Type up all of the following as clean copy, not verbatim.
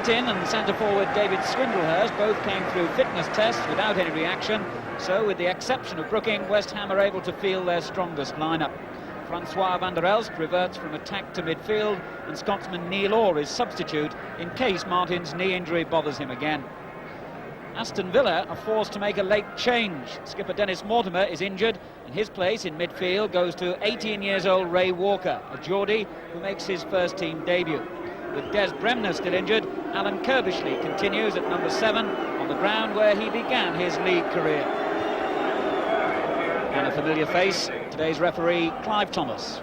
Martin and centre-forward David Swindlehurst both came through fitness tests without any reaction, so with the exception of Brooking, West Ham are able to field their strongest lineup. François Van der Elst reverts from attack to midfield, and Scotsman Neil Orr is substitute in case Martin's knee injury bothers him again. Aston Villa are forced to make a late change. Skipper Dennis Mortimer is injured, and his place in midfield goes to 18-years-old Ray Walker, a Geordie who makes his first-team debut. With Des Bremner still injured, Alan Curbishley continues at number 7 on the ground where he began his league career. And a familiar face, today's referee, Clive Thomas.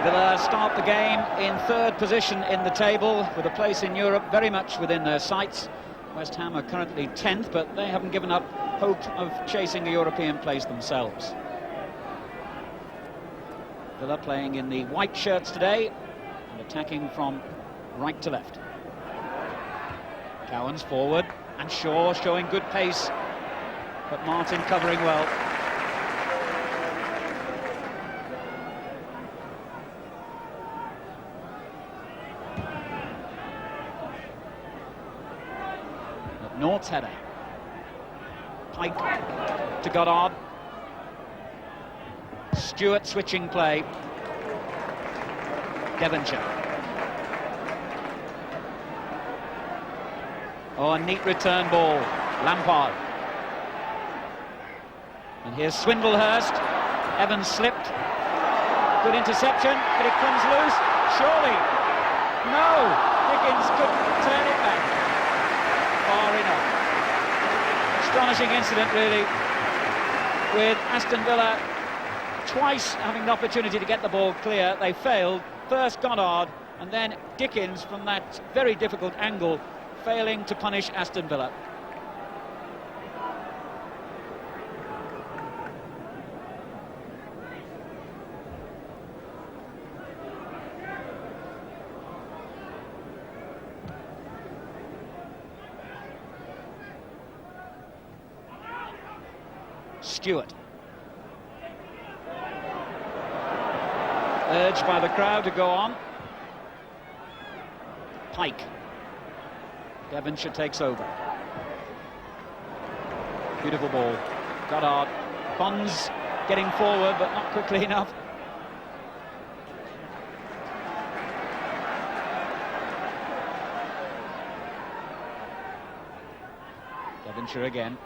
Villa start the game in 3rd position in the table, with a place in Europe very much within their sights. West Ham are currently 10th, but they haven't given up hope of chasing a European place themselves. Villa playing in the white shirts today and attacking from right to left. Cowans forward, and Shaw showing good pace, but Martin covering well. McNaught's header. Pike to Goddard. Stewart switching play. Devonshire. Oh, a neat return ball. Lampard. And here's Swindlehurst. Evans slipped. Good interception, but it comes loose. Surely. No! Dickens couldn't turn it back. Far enough. Astonishing incident, really, with Aston Villa twice having the opportunity to get the ball clear. They failed. First Goddard, and then Dickens from that very difficult angle, failing to punish Aston Villa. Stewart. Urged by the crowd to go on. Pike. Devonshire takes over. Beautiful ball. Goddard. Bonds getting forward, but not quickly enough. Devonshire again.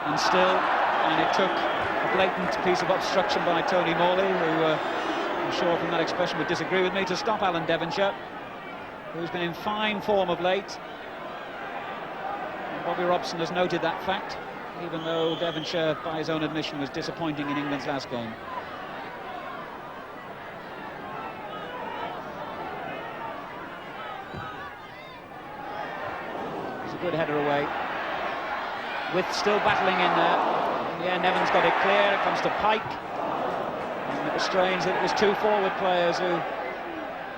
And still, and it took a blatant piece of obstruction by Tony Morley, who I'm sure from that expression would disagree with me, to stop Alan Devonshire, who's been in fine form of late. And Bobby Robson has noted that fact, even though Devonshire, by his own admission, was disappointing in England's last game. It's a good header away. Withe still battling in there. In the end, Evans got it clear. It comes to Pike. And it was strange that it was 2 forward players who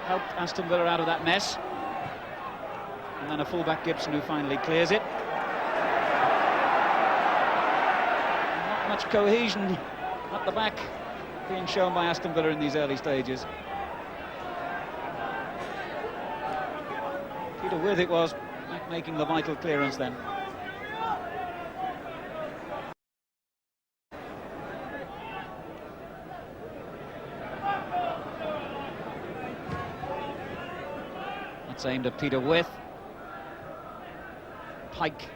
helped Aston Villa out of that mess. And then a fullback, Gibson, who finally clears it. Not much cohesion at the back being shown by Aston Villa in these early stages. Peter Withe it was, making the vital clearance then. That's aimed at Peter Withe. Pike.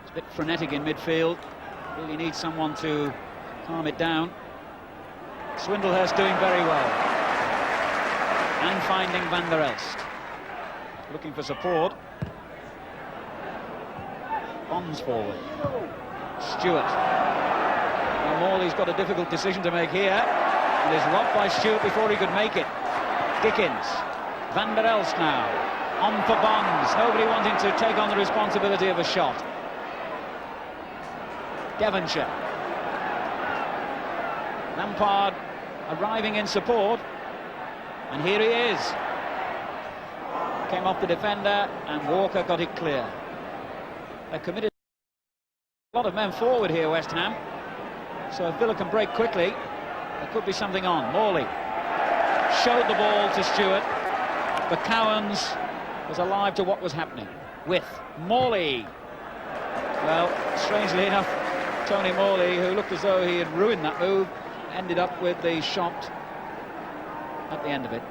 It's a bit frenetic in midfield. Really needs someone to calm it down. Swindlehurst doing very well. And finding Van der Elst. Looking for support. Bonds forward. Stewart. Now Morley's got a difficult decision to make here. And is robbed by Stewart before he could make it. Dickens. Van der Elst now. On for Bonds. Nobody wanting to take on the responsibility of a shot. Devonshire. Lampard arriving in support. And here he is. Came off the defender and Walker got it clear. They committed a lot of men forward here, West Ham. So if Villa can break quickly, there could be something on. Morley showed the ball to Stewart, but Cowans was alive to what was happening. With Morley. Well, strangely enough, Tony Morley, who looked as though he had ruined that move, ended up with the shot at the end of it.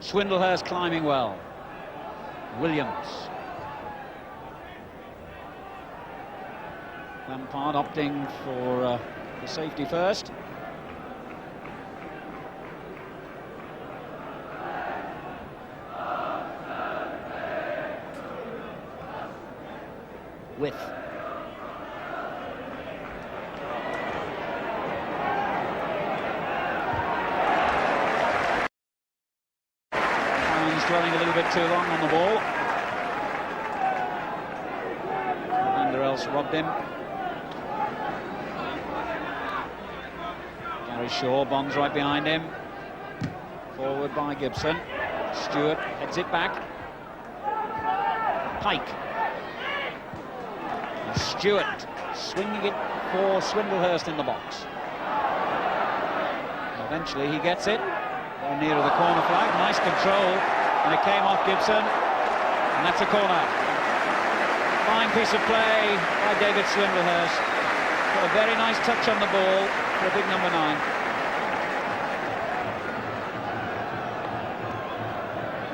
Swindlehurst climbing well. Williams. Lampard opting for the safety first. With Cowans dwelling a little bit too long on the ball. Van der Elst robbed him. Gary Shaw, Bonds right behind him. Forward by Gibson. Stewart heads it back. Pike. Stewart swinging it for Swindlehurst in the box. Eventually he gets it. Very near to the corner flag. Nice control. And it came off Gibson. And that's a corner. Fine piece of play by David Swindlehurst. Got a very nice touch on the ball for a big number 9.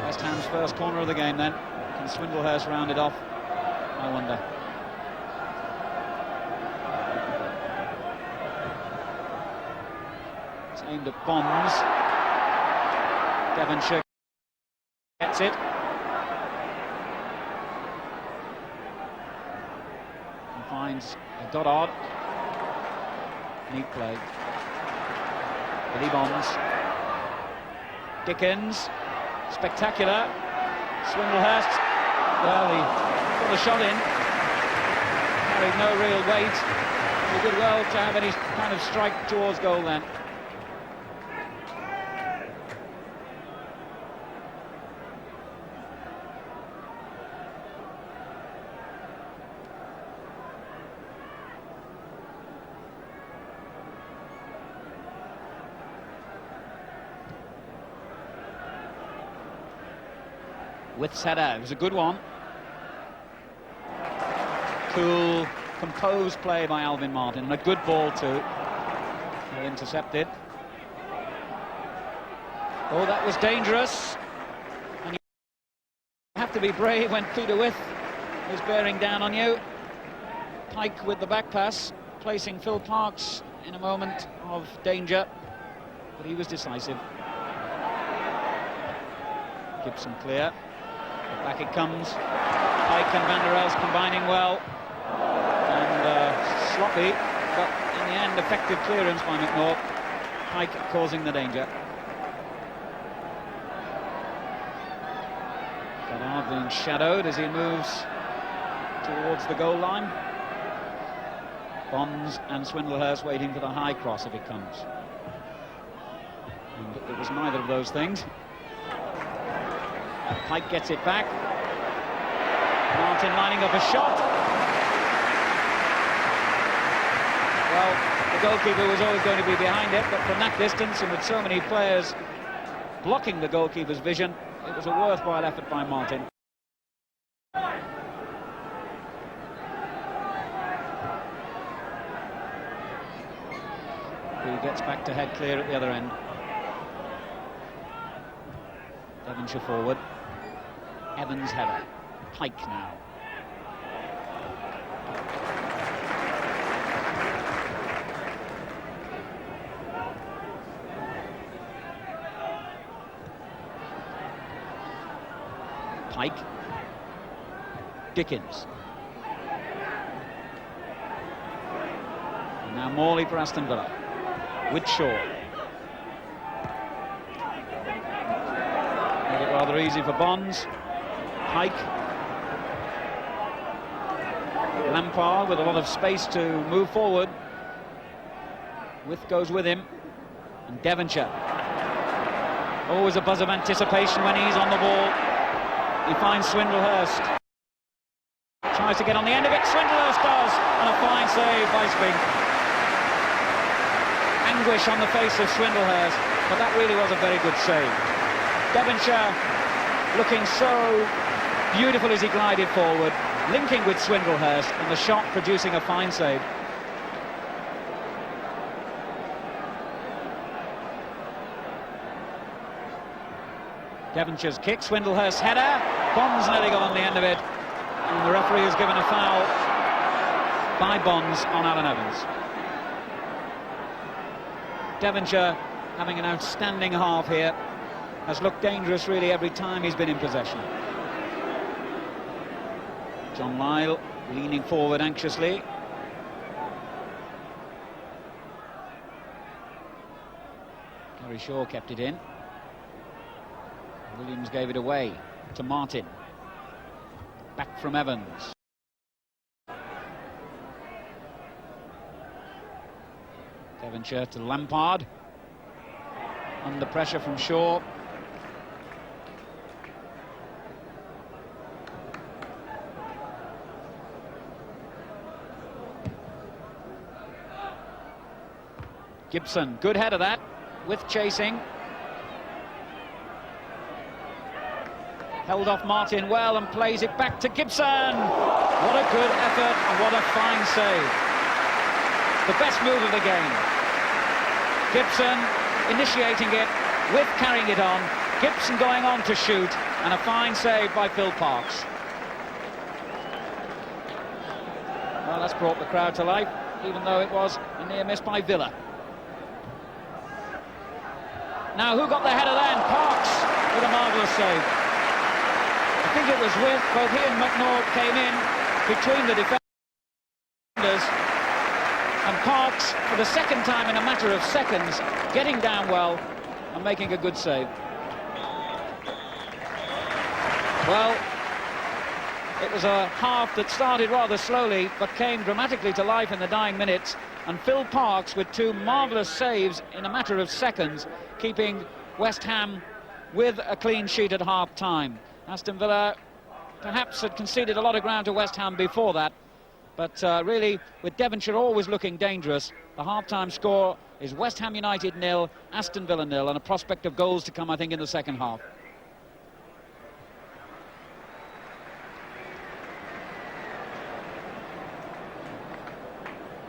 West Ham's first corner of the game then. Can Swindlehurst round it off? I wonder. It's aimed at Bonds. Devonshire gets it. And finds Goddard. Neat play. Billy Bonds. Dickens. Spectacular. Swindlehurst. Well, he got a shot in. Carried no real weight. He did well to have any kind of strike towards goal then. With header, it was a good one. Cool, composed play by Alvin Martin, and a good ball too. Well intercepted. Oh, that was dangerous. And you have to be brave when Peter Withe is bearing down on you. Pike with the back pass, placing Phil Parkes in a moment of danger, but he was decisive. Gibson clear. Back it comes. Pike and Van der Elst combining well. And sloppy, but in the end effective clearance by McNaught. Pike causing the danger. Goddard being shadowed as he moves towards the goal line. Bonds and Swindlehurst waiting for the high cross if it comes. And it was neither of those things. Pike gets it back. Martin lining up a shot. Well, the goalkeeper was always going to be behind it, but from that distance and with so many players blocking the goalkeeper's vision, it was a worthwhile effort by Martin. Who gets back to head clear at the other end. Devonshire forward. Evans header. Pike now. Pike. Dickens. And now Morley for Aston Villa. With Shaw. Made it rather easy for Bonds. Pike. Lampard with a lot of space to move forward. Withe goes with him. And Devonshire. Always a buzz of anticipation when he's on the ball. He finds Swindlehurst. Tries to get on the end of it. Swindlehurst does, and a fine save by Spink. Anguish on the face of Swindlehurst, but that really was a very good save. Devonshire looking so beautiful as he glided forward, linking with Swindlehurst, and the shot producing a fine save. Devonshire's kick, Swindlehurst's header. Bonds nearly got on the end of it, and the referee has given a foul by Bonds on Allan Evans. Devonshire, having an outstanding half here, has looked dangerous really every time he's been in possession. John Lyle leaning forward anxiously. Gary Shaw kept it in. Williams gave it away to Martin. Back from Evans. Devonshire to Lampard. Under pressure from Shaw. Gibson, good header that, with chasing. Held off Martin well and plays it back to Gibson. What a good effort and what a fine save. The best move of the game. Gibson initiating it, with carrying it on. Gibson going on to shoot, and a fine save by Phil Parkes. Well, that's brought the crowd to life, even though it was a near miss by Villa. Now, who got the header then? Parkes with a marvellous save. I think it was Withe, both he and McNaught came in between the defenders, and Parkes, for the second time in a matter of seconds, getting down well and making a good save. Well, it was a half that started rather slowly but came dramatically to life in the dying minutes, and Phil Parkes with two marvellous saves in a matter of seconds, keeping West Ham with a clean sheet at half-time. Aston Villa perhaps had conceded a lot of ground to West Ham before that, but really, with Devonshire always looking dangerous, the half-time score is West Ham United 0, Aston Villa 0, and a prospect of goals to come, I think, in the second half.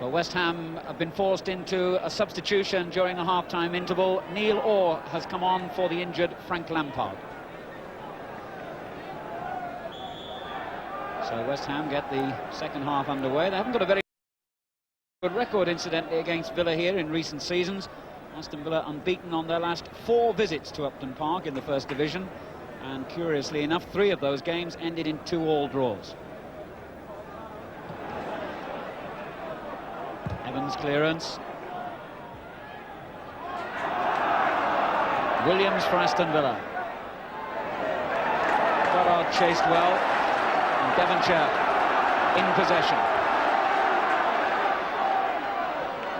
Well, West Ham have been forced into a substitution during the half-time interval. Neil Orr has come on for the injured Frank Lampard. So West Ham get the second half underway. They haven't got a very good record, incidentally, against Villa here in recent seasons. Aston Villa unbeaten on their last 4 visits to Upton Park in the First Division. And curiously enough, 3 of those games ended in 2-all draws. Evans' clearance. Williams for Aston Villa. Goddard chased well, and Devonshire in possession.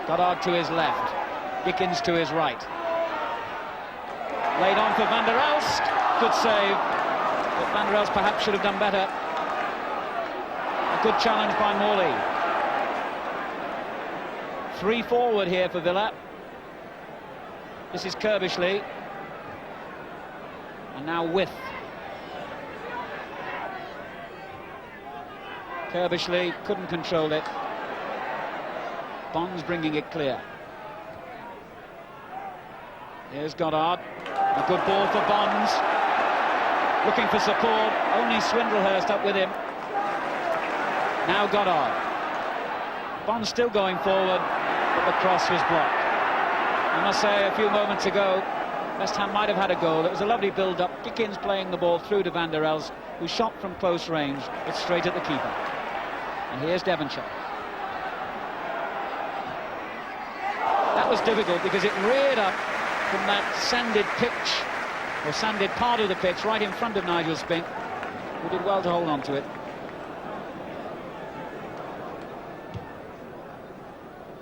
Goddard to his left, Dickens to his right. Laid on for Van der Elst. Good save, but Van der Elst perhaps should have done better. A good challenge by Morley. 3 forward here for Villa. This is Curbishley. And now Withe. Curbishley couldn't control it. Bonds bringing it clear. Here's Goddard. A good ball for Bonds. Looking for support. Only Swindlehurst up with him. Now Goddard. Bonds still going forward, but the cross was blocked. I must say, a few moments ago, West Ham might have had a goal. It was a lovely build-up. Dickens playing the ball through to Van der Elst, who shot from close range, but straight at the keeper. And here's Devonshire. That was difficult because it reared up from that sanded pitch, or sanded part of the pitch, right in front of Nigel Spink, who did well to hold on to it.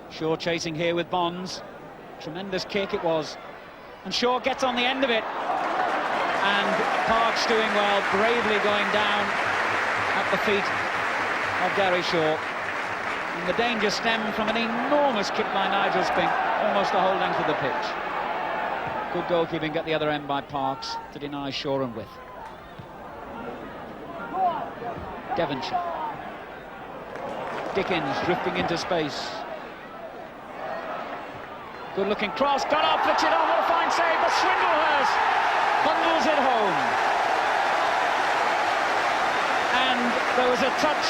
Shaw chasing here with Bonds. Tremendous kick it was. And Shaw gets on the end of it. And Parkes doing well, bravely going down at the feet of Gary Shaw. And the danger stemmed from an enormous kick by Nigel Spink, almost the whole length of the pitch. Good goalkeeping at the other end by Parkes to deny Shaw and Withe. Devonshire. Dickens drifting into space. Good looking cross, got off, flicks it on, what a fine save, but Swindlehurst bundles it home. And there was a touch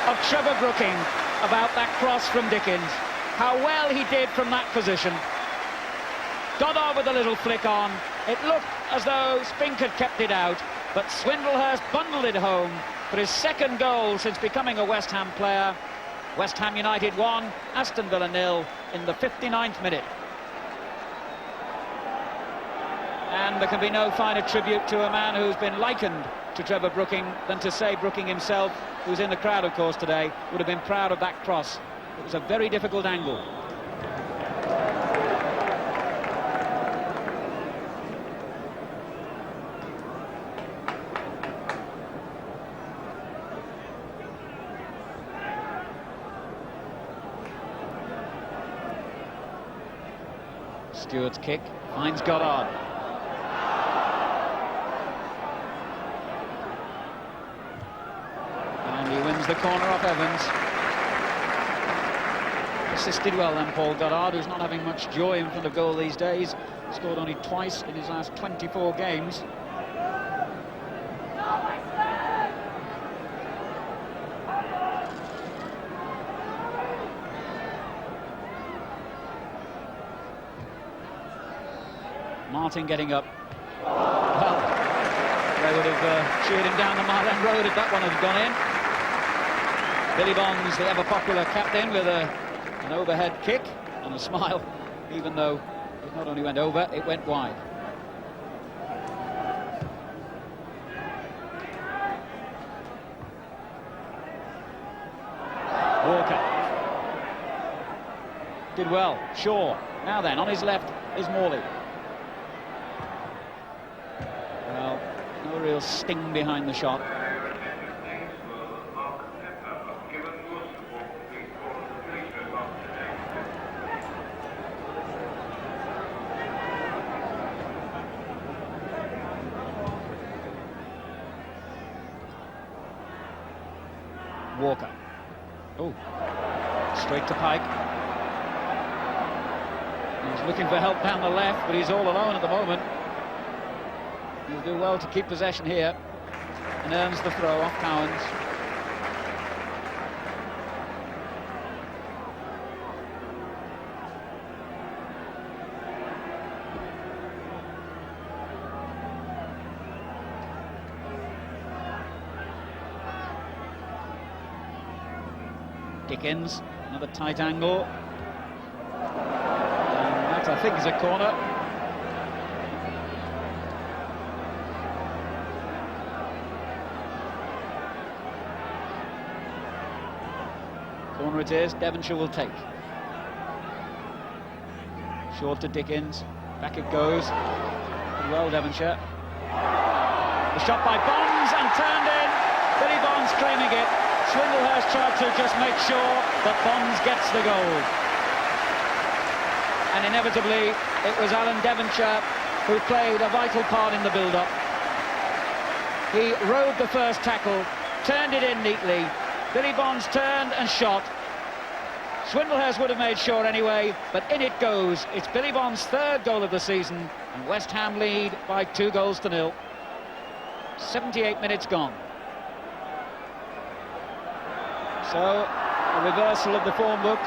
of Trevor Brooking about that cross from Dickens. How well he did from that position. Goddard with a little flick on. It looked as though Spink had kept it out, but Swindlehurst bundled it home for his second goal since becoming a West Ham player. West Ham United 1, Aston Villa 0 in the 59th minute. And there can be no finer tribute to a man who's been likened to Trevor Brooking than to say Brooking himself, who's in the crowd, of course, today, would have been proud of that cross. It was a very difficult angle. Stewart's kick finds Goddard. And he wins the corner off Evans. Assisted well then Paul Goddard, who's not having much joy in front of goal these days. Scored only twice in his last 24 games. Martin getting up. Well, they would have cheered him down the Mile End Road if that one had gone in. Billy Bonds, the ever-popular captain, with an overhead kick and a smile, even though it not only went over, it went wide. Walker. Did well. Shaw. Now then, on his left is Morley. Well, no real sting behind the shot. Walker. Oh, straight to Pike. He's looking for help down the left, but he's all alone at the moment. He'll do well to keep possession here, and earns the throw off Cowans. Dickens, another tight angle. And that, I think, is a corner. Corner it is, Devonshire will take. Short to Dickens, back it goes. Well, Devonshire. The shot by Bonds and turned in. Billy Bonds claiming it. Swindlehurst tried to just make sure that Bonds gets the goal. And inevitably, it was Alan Devonshire who played a vital part in the build-up. He rode the first tackle, turned it in neatly. Billy Bonds turned and shot. Swindlehurst would have made sure anyway, but in it goes. It's Billy Bonds' third goal of the season, and West Ham lead by 2-0. 78 minutes gone. So, a reversal of the form book.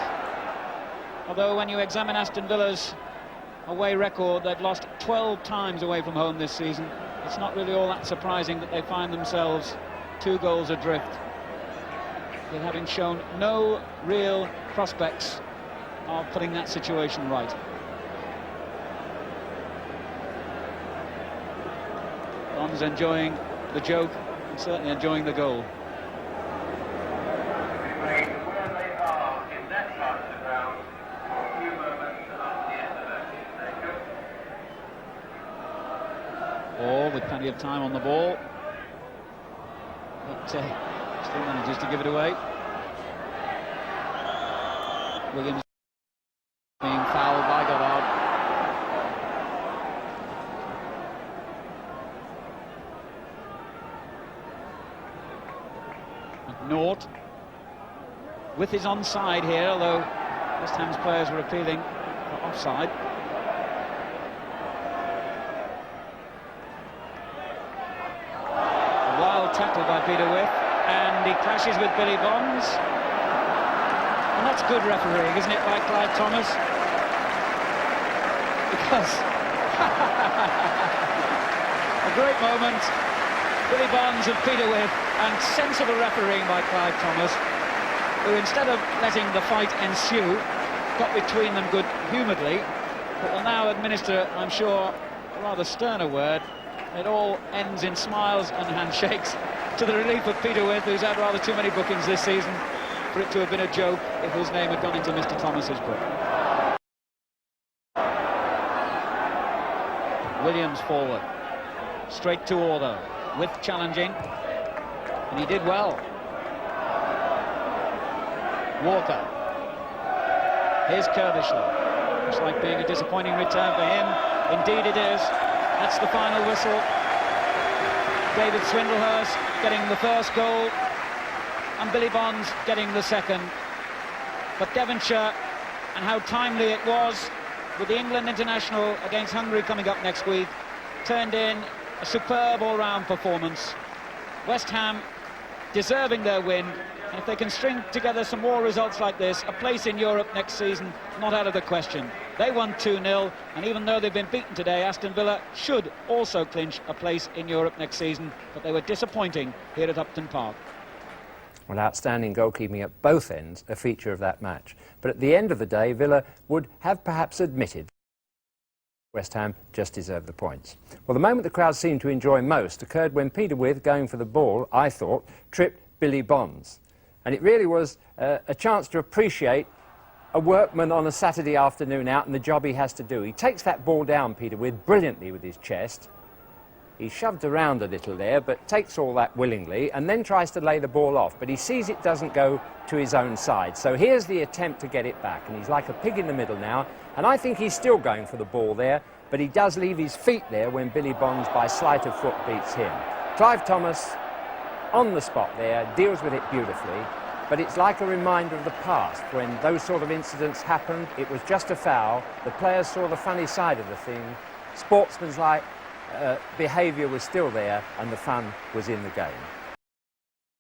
Although when you examine Aston Villa's away record, they've lost 12 times away from home this season. It's not really all that surprising that they find themselves 2 goals adrift, with having shown no real prospects of putting that situation right. Bonds enjoying the joke and certainly enjoying the goal. Oh, the plenty of time on the ball, but still manages to give it away. Williams being fouled by Goddard. McNaught with his onside here, although West Ham's players were appealing for offside. A wild tackle by Peter Withe, and he clashes with Billy Bonds. And that's good refereeing, isn't it, by Clive Thomas? Because a great moment, Billy Bonds and Peter Withe, and sensible refereeing by Clive Thomas, who instead of letting the fight ensue, got between them good-humouredly, but will now administer, I'm sure, a rather sterner word. It all ends in smiles and handshakes, to the relief of Peter Withe, who's had rather too many bookings this season for it to have been a joke if his name had gone into Mr. Thomas's book. Williams forward, straight to order, with challenging, and he did well. Walker, here's Curbishley. Looks like being a disappointing return for him. Indeed it is. That's the final whistle. David Swindlehurst getting the first goal, and Billy Bonds getting the second. But Devonshire, and how timely it was, with the England international against Hungary coming up next week, turned in a superb all-round performance. West Ham deserving their win, and if they can string together some more results like this, a place in Europe next season, not out of the question. They won 2-0, and even though they've been beaten today, Aston Villa should also clinch a place in Europe next season, but they were disappointing here at Upton Park. Well, outstanding goalkeeping at both ends, a feature of that match. But at the end of the day, Villa would have perhaps admitted West Ham just deserved the points. Well, the moment the crowd seemed to enjoy most occurred when Peter Withe, going for the ball, I thought, tripped Billy Bonds. And it really was a chance to appreciate a workman on a Saturday afternoon out and the job he has to do. He takes that ball down, Peter Withe, brilliantly with his chest. He's shoved around a little there, but takes all that willingly and then tries to lay the ball off. But he sees it doesn't go to his own side. So here's the attempt to get it back. And he's like a pig in the middle now. And I think he's still going for the ball there. But he does leave his feet there when Billy Bonds, by sleight of foot, beats him. Clive Thomas, on the spot there, deals with it beautifully. But it's like a reminder of the past. When those sort of incidents happened, it was just a foul. The players saw the funny side of the thing. Sportsmanlike behaviour was still there, and the fun was in the game.